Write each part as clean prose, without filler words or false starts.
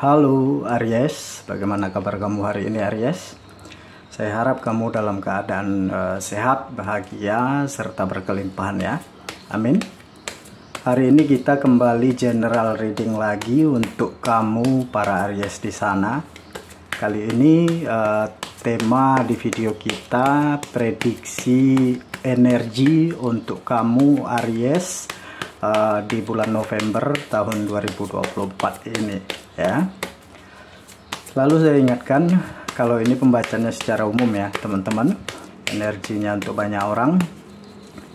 Halo Aries, bagaimana kabar kamu hari ini Aries? Saya harap kamu dalam keadaan sehat, bahagia, serta berkelimpahan ya. Amin. Hari ini kita kembali general reading lagi untuk kamu para Aries di sana. Kali ini tema di video kita prediksi energi untuk kamu Aries di bulan November tahun 2024 ini ya. Lalu saya ingatkan kalau ini pembacanya secara umum ya teman-teman, energinya untuk banyak orang,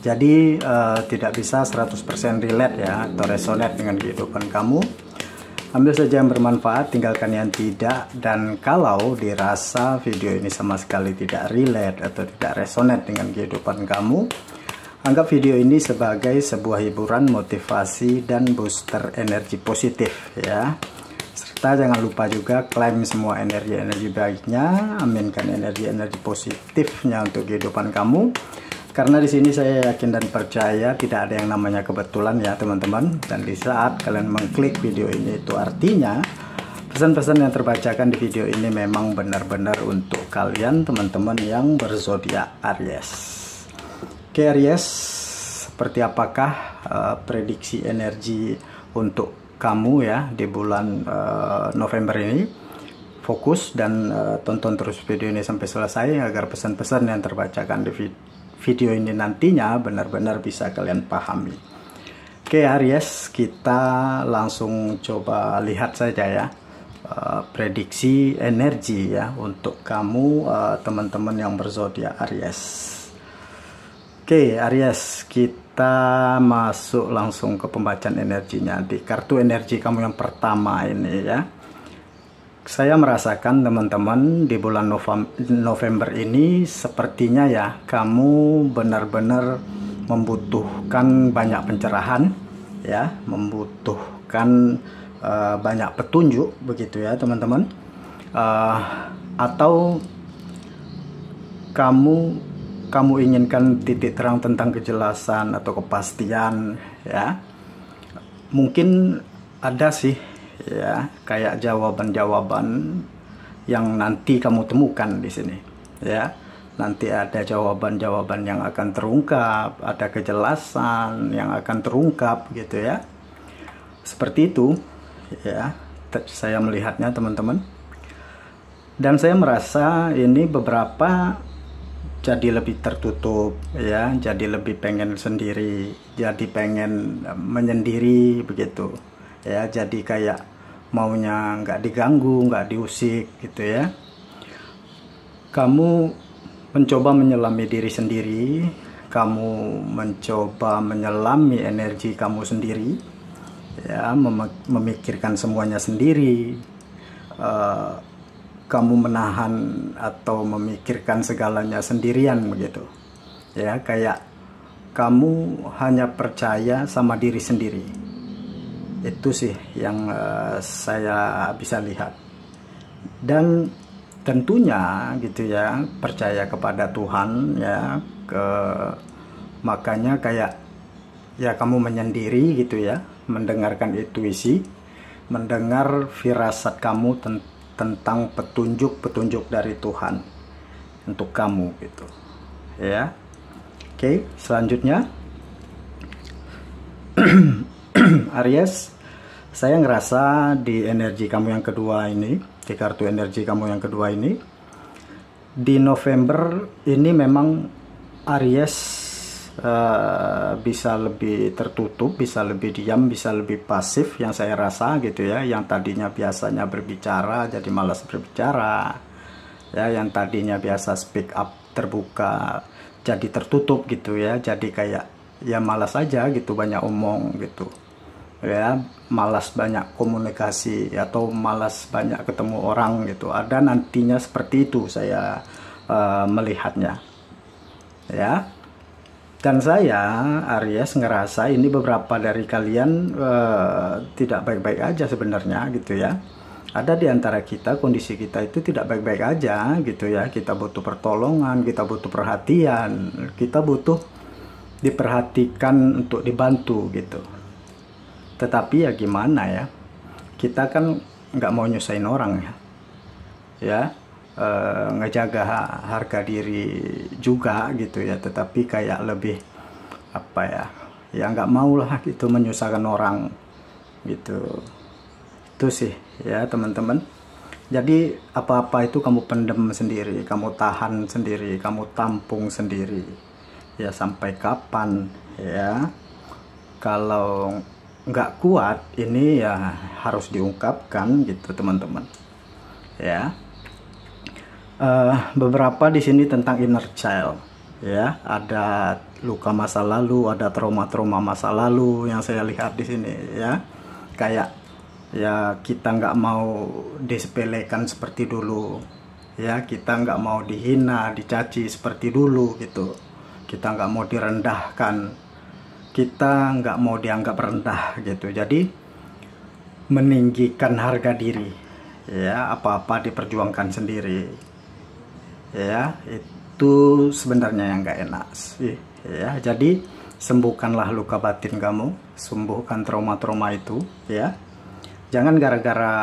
jadi tidak bisa 100% relate ya atau resonate dengan kehidupan kamu. Ambil saja yang bermanfaat, tinggalkan yang tidak. Dan kalau dirasa video ini sama sekali tidak relate atau tidak resonate dengan kehidupan kamu, anggap video ini sebagai sebuah hiburan, motivasi, dan booster energi positif ya. Serta jangan lupa juga klaim semua energi-energi baiknya, aminkan energi-energi positifnya untuk kehidupan kamu. Karena di sini saya yakin dan percaya tidak ada yang namanya kebetulan ya teman-teman. Dan di saat kalian mengklik video ini, itu artinya pesan-pesan yang terbacakan di video ini memang benar-benar untuk kalian teman-teman yang berzodiak Aries. Oke Aries, seperti apakah prediksi energi untuk kamu ya di bulan November ini? Fokus dan tonton terus video ini sampai selesai agar pesan-pesan yang terbacakan di video ini nantinya benar-benar bisa kalian pahami. Oke Aries, kita langsung coba lihat saja ya prediksi energi ya untuk kamu teman-teman yang berzodiak Aries. Oke Aries, kita masuk langsung ke pembacaan energinya di kartu energi kamu yang pertama ini ya. Saya merasakan teman-teman di bulan November ini sepertinya ya kamu benar-benar membutuhkan banyak pencerahan ya, membutuhkan banyak petunjuk begitu ya teman-teman, atau kamu inginkan titik terang tentang kejelasan atau kepastian ya. Mungkin ada sih ya kayak jawaban-jawaban yang nanti kamu temukan di sini ya. Nanti ada jawaban-jawaban yang akan terungkap, ada kejelasan yang akan terungkap gitu ya. Seperti itu ya saya melihatnya teman-teman. Dan saya merasa ini beberapa jadi lebih tertutup ya, jadi lebih pengen sendiri, jadi pengen menyendiri begitu ya, jadi kayak maunya nggak diganggu, nggak diusik gitu ya. Kamu mencoba menyelami diri sendiri, kamu mencoba menyelami energi kamu sendiri ya, memikirkan semuanya sendiri. Kamu menahan atau memikirkan segalanya sendirian begitu ya, kayak kamu hanya percaya sama diri sendiri. Itu sih yang saya bisa lihat. Dan tentunya gitu ya, percaya kepada Tuhan ya, makanya kayak ya kamu menyendiri gitu ya, mendengarkan intuisi, mendengar firasat kamu tentang petunjuk-petunjuk dari Tuhan untuk kamu gitu ya. Oke, selanjutnya Aries, saya ngerasa di energi kamu yang kedua ini, di kartu energi kamu yang kedua ini, di November ini memang Aries bisa lebih tertutup, bisa lebih diam, bisa lebih pasif yang saya rasa gitu ya. Yang tadinya biasanya berbicara jadi malas berbicara ya, yang tadinya biasa speak up terbuka jadi tertutup gitu ya, jadi kayak ya malas aja gitu, banyak omong gitu ya, malas banyak komunikasi atau malas banyak ketemu orang gitu. Ada nantinya seperti itu saya melihatnya ya. Dan saya Aries ngerasa ini beberapa dari kalian tidak baik-baik aja sebenarnya gitu ya. Ada di antara kita, kondisi kita itu tidak baik-baik aja gitu ya. Kita butuh pertolongan, kita butuh perhatian, kita butuh diperhatikan untuk dibantu gitu. Tetapi ya gimana ya, kita kan nggak mau nyusahin orang ya, ngejaga harga diri juga gitu ya, tetapi kayak lebih apa ya nggak mau lah gitu menyusahkan orang gitu. Itu sih ya teman-teman. Jadi apa-apa itu kamu pendem sendiri, kamu tahan sendiri, kamu tampung sendiri ya, sampai kapan ya. Kalau nggak kuat ini ya harus diungkapkan gitu teman-teman ya. Beberapa di sini tentang inner child ya, ada luka masa lalu, ada trauma-trauma masa lalu yang saya lihat di sini ya. Kayak ya kita nggak mau disepelekan seperti dulu ya, kita nggak mau dihina, dicaci seperti dulu gitu, kita nggak mau direndahkan, kita nggak mau dianggap rendah gitu. Jadi meninggikan harga diri ya, apa-apa diperjuangkan sendiri ya, itu sebenarnya yang nggak enak sih ya. Jadi sembuhkanlah luka batin kamu, sembuhkan trauma-trauma itu ya. Jangan gara-gara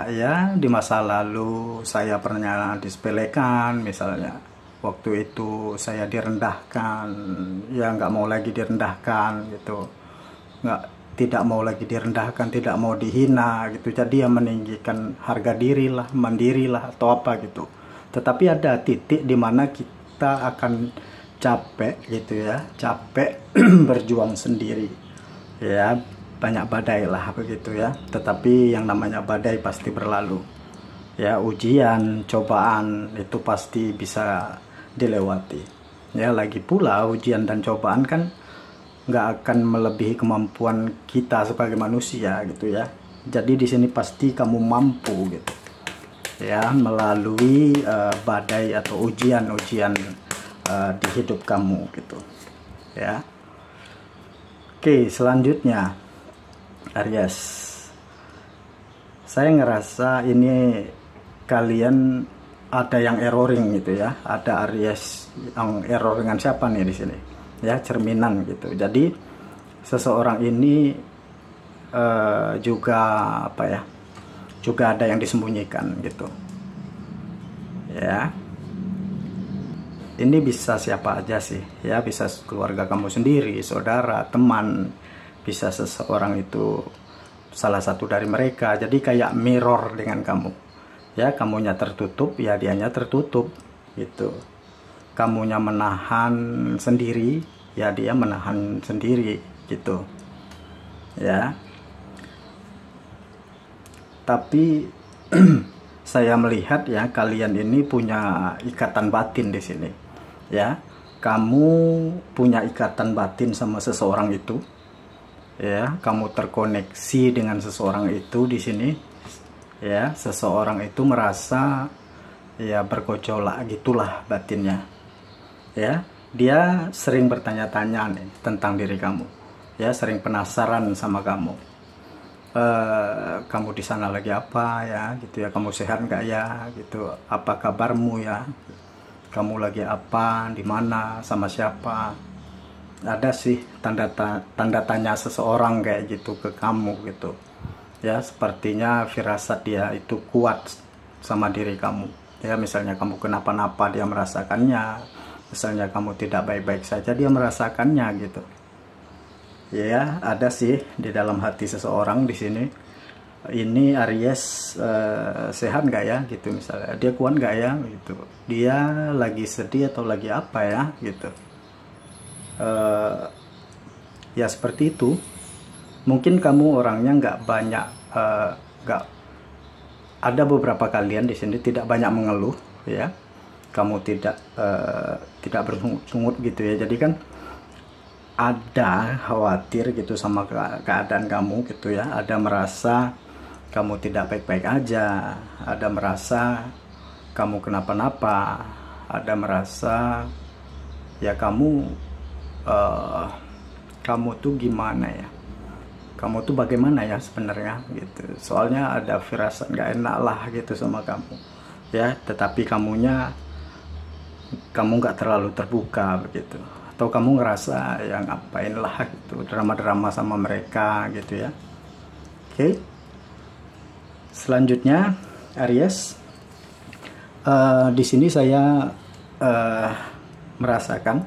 ya di masa lalu saya pernah disepelekan misalnya, waktu itu saya direndahkan ya, nggak mau lagi direndahkan gitu, tidak mau lagi direndahkan, tidak mau dihina gitu. Jadi ya meninggikan harga diri lah, mandiri lah atau apa gitu. Tetapi ada titik dimana kita akan capek gitu ya, capek berjuang sendiri ya, banyak badai lah begitu ya. Tetapi yang namanya badai pasti berlalu ya, ujian, cobaan itu pasti bisa dilewati ya. Lagi pula ujian dan cobaan kan nggak akan melebihi kemampuan kita sebagai manusia gitu ya. Jadi di sini pasti kamu mampu gitu ya, melalui badai atau ujian-ujian di hidup kamu gitu ya. Oke, selanjutnya Aries, saya ngerasa ini kalian ada yang erroring gitu ya, ada Aries yang error dengan siapa nih di sini ya, cerminan gitu. Jadi seseorang ini juga apa ya, juga ada yang disembunyikan gitu ya. Ini bisa siapa aja sih ya, bisa keluarga kamu sendiri, saudara, teman, bisa seseorang itu salah satu dari mereka. Jadi kayak mirror dengan kamu ya, kamunya tertutup ya dianya tertutup gitu, kamunya menahan sendiri ya dia menahan sendiri gitu ya. Tapi saya melihat ya, kalian ini punya ikatan batin di sini ya, kamu punya ikatan batin sama seseorang itu ya, kamu terkoneksi dengan seseorang itu di sini ya. Seseorang itu merasa ya bergejolak gitulah batinnya ya, dia sering bertanya-tanya nih tentang diri kamu ya, sering penasaran sama kamu. Kamu di sana lagi apa ya gitu ya, kamu sehat nggak ya gitu, apa kabarmu ya, kamu lagi apa, di mana, sama siapa. Ada sih tanda tanya seseorang kayak gitu ke kamu gitu ya, sepertinya firasat dia itu kuat sama diri kamu ya. Misalnya kamu kenapa-napa dia merasakannya, misalnya kamu tidak baik-baik saja dia merasakannya gitu ya. Ada sih di dalam hati seseorang di sini. Ini Aries sehat nggak ya gitu, misalnya dia kuat nggak ya gitu, dia lagi sedih atau lagi apa ya gitu. Ya seperti itu. Mungkin kamu orangnya nggak banyak, nggak ada beberapa kalian di sini tidak banyak mengeluh ya, kamu tidak bersungut-sungut gitu ya. Jadi kan ada khawatir gitu sama keadaan kamu gitu ya, ada merasa kamu tidak baik-baik aja, ada merasa kamu kenapa-napa, ada merasa ya kamu tuh gimana ya, kamu tuh bagaimana ya sebenarnya gitu. Soalnya ada firasat nggak enak lah gitu sama kamu ya, tetapi kamu nggak terlalu terbuka begitu, atau kamu ngerasa ya ngapain lah gitu drama-drama sama mereka gitu ya. Oke. Selanjutnya Aries, di sini saya merasakan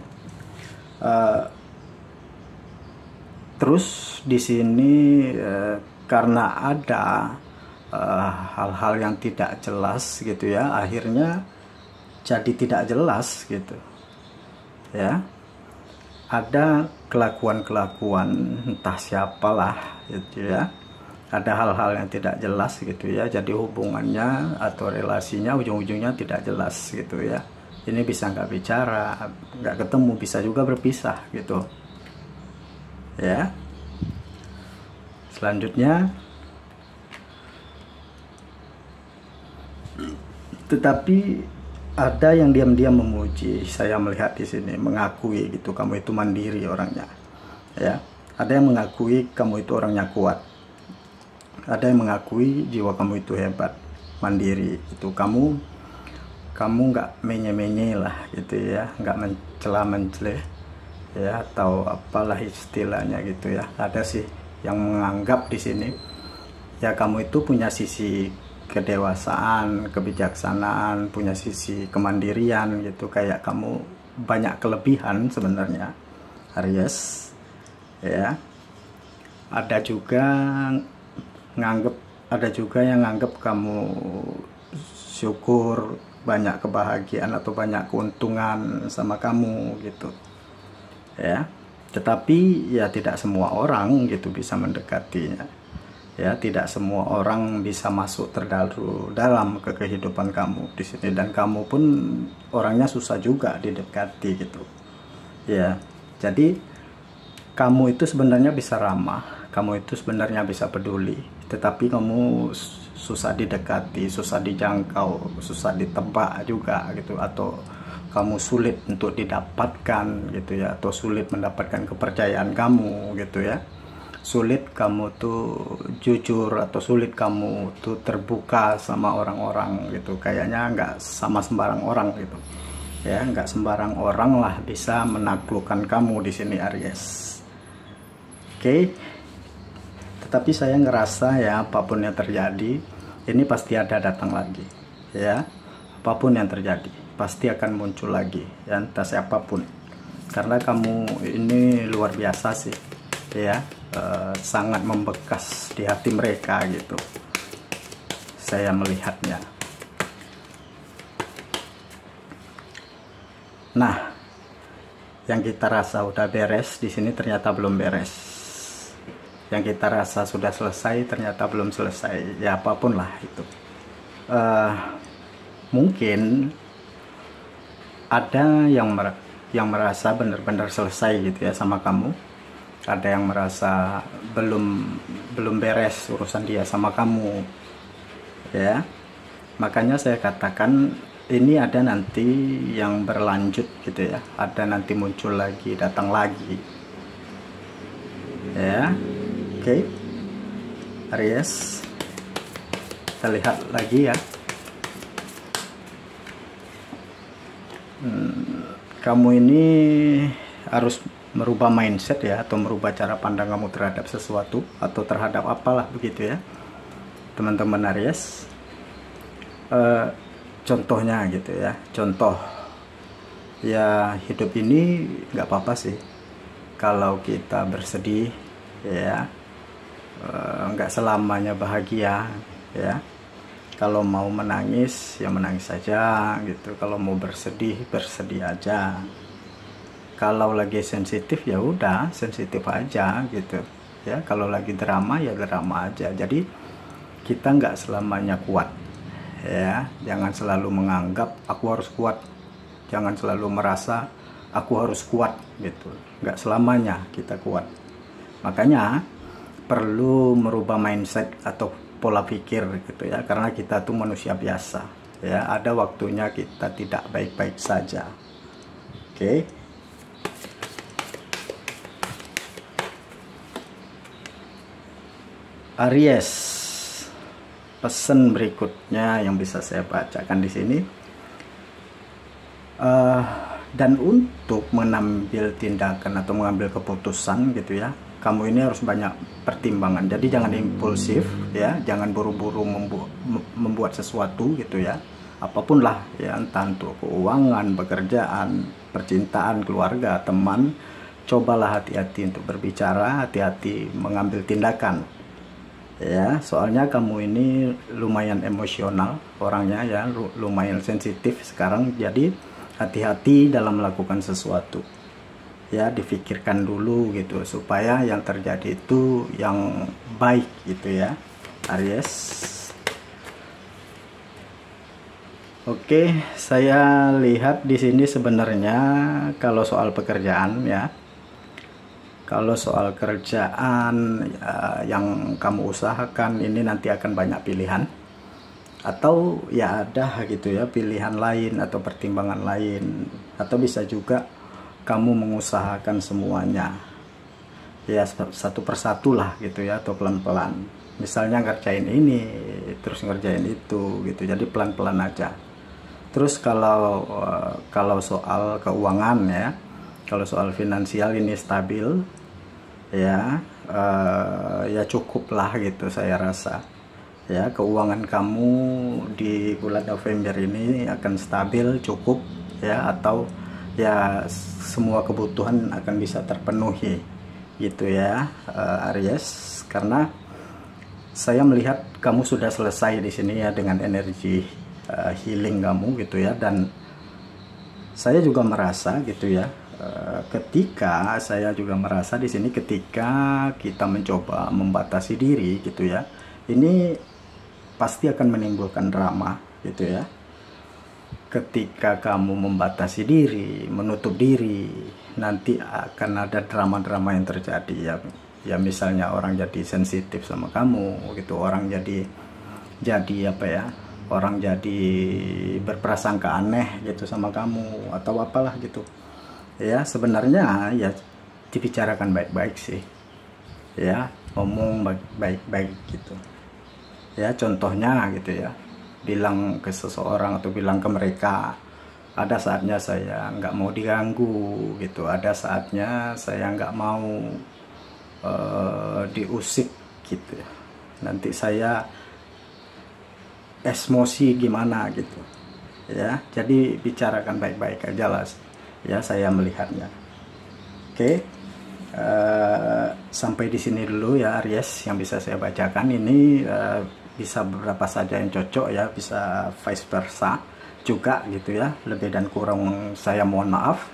terus di sini karena ada hal-hal yang tidak jelas gitu ya, akhirnya jadi tidak jelas gitu ya. Ada kelakuan-kelakuan entah siapalah gitu ya, ada hal-hal yang tidak jelas gitu ya, jadi hubungannya atau relasinya ujung-ujungnya tidak jelas gitu ya. Ini bisa nggak bicara, nggak ketemu, bisa juga berpisah gitu ya. Selanjutnya, tetapi ada yang diam-diam memuji. Saya melihat di sini, mengakui gitu, kamu itu mandiri orangnya ya. Ada yang mengakui kamu itu orangnya kuat, ada yang mengakui jiwa kamu itu hebat, mandiri itu. Kamu nggak menye-menye lah gitu ya, nggak mencela-menceleh ya, atau apalah istilahnya gitu ya. Ada sih yang menganggap di sini ya kamu itu punya sisi kedewasaan, kebijaksanaan, punya sisi kemandirian gitu, kayak kamu banyak kelebihan sebenarnya Aries ya. Ada juga yang nganggap kamu syukur, banyak kebahagiaan atau banyak keuntungan sama kamu gitu ya. Tetapi ya tidak semua orang gitu bisa mendekatinya ya, tidak semua orang bisa masuk terlalu dalam ke kehidupan kamu di sini, dan kamu pun orangnya susah juga didekati gitu ya. Jadi kamu itu sebenarnya bisa ramah, kamu itu sebenarnya bisa peduli, tetapi kamu susah didekati, susah dijangkau, susah ditebak juga gitu, atau kamu sulit untuk didapatkan gitu ya, atau sulit mendapatkan kepercayaan kamu gitu ya. Sulit kamu tuh jujur, atau sulit kamu tuh terbuka sama orang-orang gitu. Kayaknya nggak sama sembarang orang gitu ya, nggak sembarang orang lah bisa menaklukkan kamu di sini Aries. Oke. Tetapi saya ngerasa ya, apapun yang terjadi ini pasti ada datang lagi ya. Apapun yang terjadi pasti akan muncul lagi ya, entah siapapun, karena kamu ini luar biasa sih ya, sangat membekas di hati mereka gitu, saya melihatnya. Nah, yang kita rasa udah beres di sini ternyata belum beres, yang kita rasa sudah selesai ternyata belum selesai ya. Apapun lah itu, mungkin ada yang merasa benar-benar selesai gitu ya sama kamu, ada yang merasa belum beres urusan dia sama kamu ya. Makanya saya katakan ini ada nanti yang berlanjut gitu ya, ada nanti muncul lagi, datang lagi ya. Oke Aries, kita lihat lagi ya. Kamu ini harus merubah mindset ya, atau merubah cara pandang kamu terhadap sesuatu atau terhadap apalah begitu ya teman-teman Aries. Contohnya gitu ya, contoh ya, hidup ini nggak apa-apa sih kalau kita bersedih ya, nggak selamanya bahagia ya. Kalau mau menangis ya menangis saja gitu, kalau mau bersedih bersedih aja, kalau lagi sensitif ya udah sensitif aja gitu ya, kalau lagi drama ya drama aja. Jadi kita nggak selamanya kuat ya, jangan selalu menganggap aku harus kuat, jangan selalu merasa aku harus kuat gitu, nggak selamanya kita kuat. Makanya perlu merubah mindset atau pola pikir gitu ya, karena kita tuh manusia biasa ya, ada waktunya kita tidak baik-baik saja. Oke. Aries, pesan berikutnya yang bisa saya bacakan di sini, dan untuk mengambil tindakan atau mengambil keputusan gitu ya, kamu ini harus banyak pertimbangan. Jadi jangan impulsif ya, jangan buru-buru membuat sesuatu gitu ya. Apapun lah ya, entah untuk keuangan, pekerjaan, percintaan, keluarga, teman, cobalah hati-hati untuk berbicara, hati-hati mengambil tindakan. Ya, soalnya kamu ini lumayan emosional orangnya ya, lumayan sensitif sekarang. Jadi hati-hati dalam melakukan sesuatu. Ya, difikirkan dulu gitu supaya yang terjadi itu yang baik gitu ya, Aries. Oke, saya lihat di sini sebenarnya kalau soal pekerjaan ya. Kalau soal kerjaan yang kamu usahakan ini nanti akan banyak pilihan, atau ya ada gitu ya pilihan lain atau pertimbangan lain, atau bisa juga kamu mengusahakan semuanya ya satu persatu lah gitu ya, atau pelan-pelan. Misalnya ngerjain ini terus ngerjain itu gitu, jadi pelan-pelan aja. Terus kalau soal keuangan ya, kalau soal finansial ini stabil ya, ya cukup lah gitu saya rasa ya. Keuangan kamu di bulan November ini akan stabil, cukup ya, atau ya semua kebutuhan akan bisa terpenuhi gitu ya, Aries. Karena saya melihat kamu sudah selesai di sini ya dengan energi healing kamu gitu ya. Dan saya juga merasa gitu ya, ketika saya juga merasa di sini ketika kita mencoba membatasi diri gitu ya, ini pasti akan menimbulkan drama gitu ya. Ketika kamu membatasi diri, menutup diri, nanti akan ada drama-drama yang terjadi ya. Ya misalnya orang jadi sensitif sama kamu gitu, orang jadi apa ya, orang jadi berprasangka aneh gitu sama kamu atau apalah gitu ya. Sebenarnya ya dibicarakan baik-baik sih ya, ngomong baik-baik gitu ya. Contohnya gitu ya, bilang ke seseorang atau bilang ke mereka, ada saatnya saya nggak mau diganggu gitu, ada saatnya saya nggak mau diusik gitu, nanti saya emosi gimana gitu ya. Jadi bicarakan baik-baik aja lah ya, saya melihatnya. Oke, sampai di sini dulu ya Aries yang bisa saya bacakan. Ini bisa beberapa saja yang cocok ya, bisa vice versa juga gitu ya. Lebih dan kurang saya mohon maaf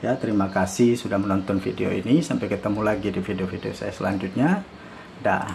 ya. Terima kasih sudah menonton video ini, sampai ketemu lagi di video-video saya selanjutnya. Dah.